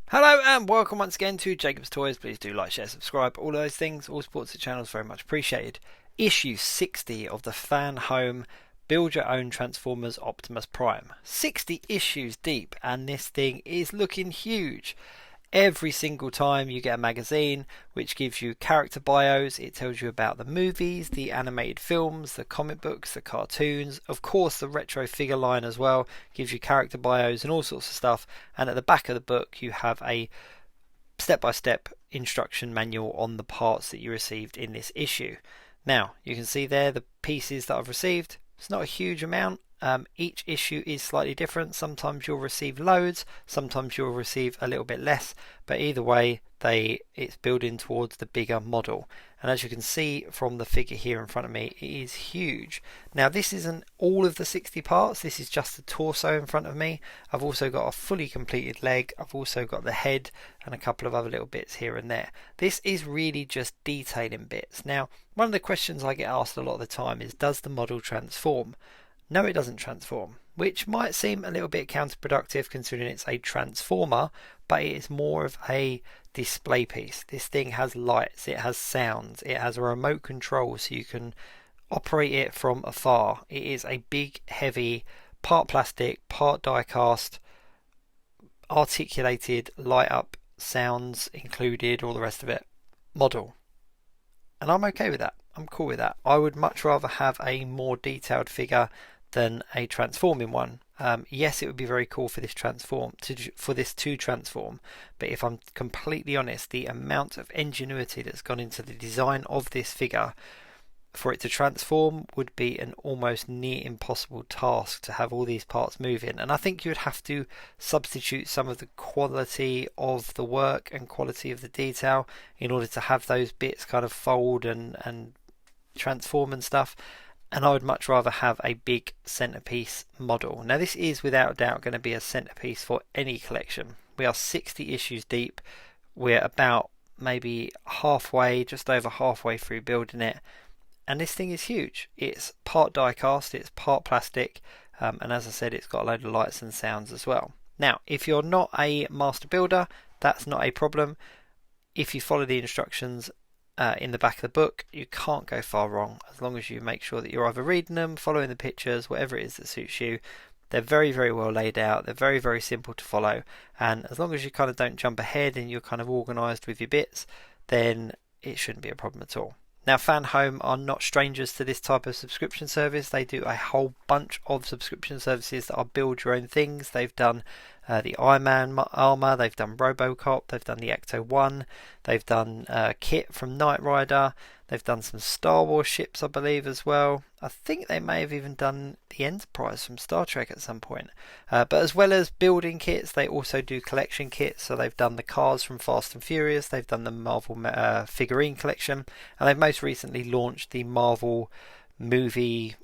Hello and welcome once again to Jacob's Toys. Please do like, share, subscribe, all those things. All supports the channel is very much appreciated. Issue 60 of the Fan Home Build Your Own Transformers Optimus Prime. 60 issues deep, and this thing is looking huge. Every single time you get a magazine which gives you character bios, it tells you about the movies, the animated films, the comic books, the cartoons, of course the retro figure line as well, gives you character bios and all sorts of stuff. And at the back of the book you have a step-by-step instruction manual on the parts that you received in this issue. Now you can see there the pieces that I've received. It's not a huge amount. Each issue is slightly different. Sometimes you'll receive loads, sometimes you'll receive a little bit less, but either way it's building towards the bigger model. And as you can see from the figure here in front of me, it is huge. Now this isn't all of the 60 parts, this is just the torso in front of me. I've also got a fully completed leg, I've also got the head and a couple of other little bits here and there. This is really just detailing bits. Now one of the questions I get asked a lot of the time is, does the model transform? No, it doesn't transform, which might seem a little bit counterproductive considering it's a transformer, but it is more of a display piece. This thing has lights, it has sounds, it has a remote control so you can operate it from afar. It is a big, heavy, part plastic, part die cast, articulated, light up, sounds included, all the rest of it, model. And I'm okay with that. I'm cool with that. I would much rather have a more detailed figure than a transforming one. Yes, it would be very cool for this to transform, but if I'm completely honest, the amount of ingenuity that's gone into the design of this figure for it to transform would be an almost near impossible task to have all these parts moving. And I think you would have to substitute some of the quality of the work and quality of the detail in order to have those bits kind of fold and transform and stuff. And I would much rather have a big centerpiece model. Now this is without doubt going to be a centerpiece for any collection. We are 60 issues deep. We're about maybe halfway, just over halfway through building it. And this thing is huge. It's part die cast, it's part plastic, and as I said, it's got a load of lights and sounds as well. Now if you're not a master builder, that's not a problem. If you follow the instructions in the back of the book, you can't go far wrong as long as you make sure that you're either reading them, following the pictures, whatever it is that suits you. They're very, very well laid out, they're very, very simple to follow, and as long as you kind of don't jump ahead and you're kind of organised with your bits, then it shouldn't be a problem at all. Now Fan Home are not strangers to this type of subscription service. They do a whole bunch of subscription services that are build your own things. They've done the Iron Man armour, they've done Robocop, they've done the Ecto-1, they've done Kit from Knight Rider, they've done some Star Wars ships I believe as well. I think they may have even done the Enterprise from Star Trek at some point. But as well as building kits, they also do collection kits. So they've done the cars from Fast and Furious, they've done the Marvel figurine collection, and they've most recently launched the Marvel movie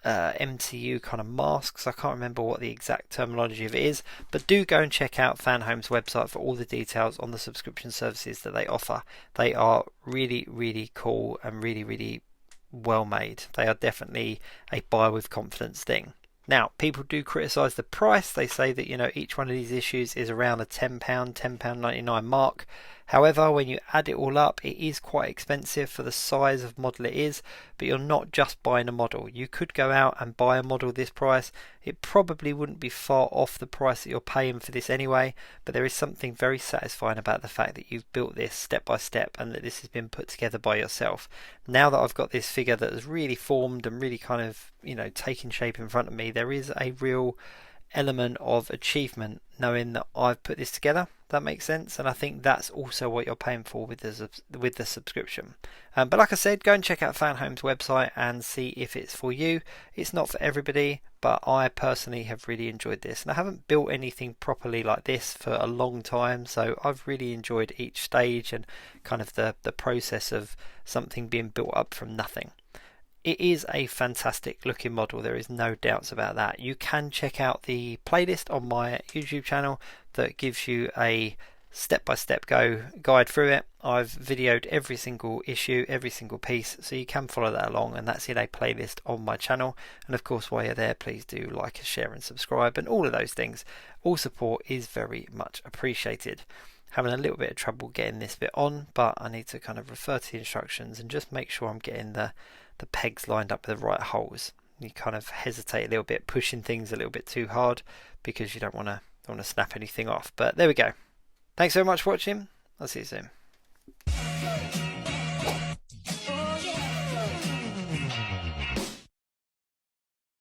MCU kind of masks. I can't remember what the exact terminology of it is, but do go and check out Fan Home's website for all the details on the subscription services that they offer. They are really, really cool and really, really well made. They are definitely a buy with confidence thing. Now, people do criticise the price. They say that, you know, each one of these issues is around the £10.99 mark. However, when you add it all up, it is quite expensive for the size of model it is, but you're not just buying a model. You could go out and buy a model this price. It probably wouldn't be far off the price that you're paying for this anyway, but there is something very satisfying about the fact that you've built this step by step and that this has been put together by yourself. Now that I've got this figure that has really formed and really kind of, you know, taken shape in front of me, there is a real element of achievement knowing that I've put this together. That makes sense, and I think that's also what you're paying for with the subscription. But like I said, go and check out Fan Home's website and see if it's for you. It's not for everybody, but I personally have really enjoyed this, and I haven't built anything properly like this for a long time, so I've really enjoyed each stage and kind of the process of something being built up from nothing. It is a fantastic looking model, there is no doubts about that. You can check out the playlist on my YouTube channel that gives you a step-by-step guide through it. I've videoed every single issue, every single piece, so you can follow that along, and that's in a playlist on my channel. And of course, while you're there, please do like, share and subscribe, and all of those things. All support is very much appreciated. Having a little bit of trouble getting this bit on, but I need to kind of refer to the instructions and just make sure I'm getting the pegs lined up with the right holes. You kind of hesitate a little bit, pushing things a little bit too hard because you don't want to snap anything off. But there we go. Thanks so much for watching. I'll see you soon.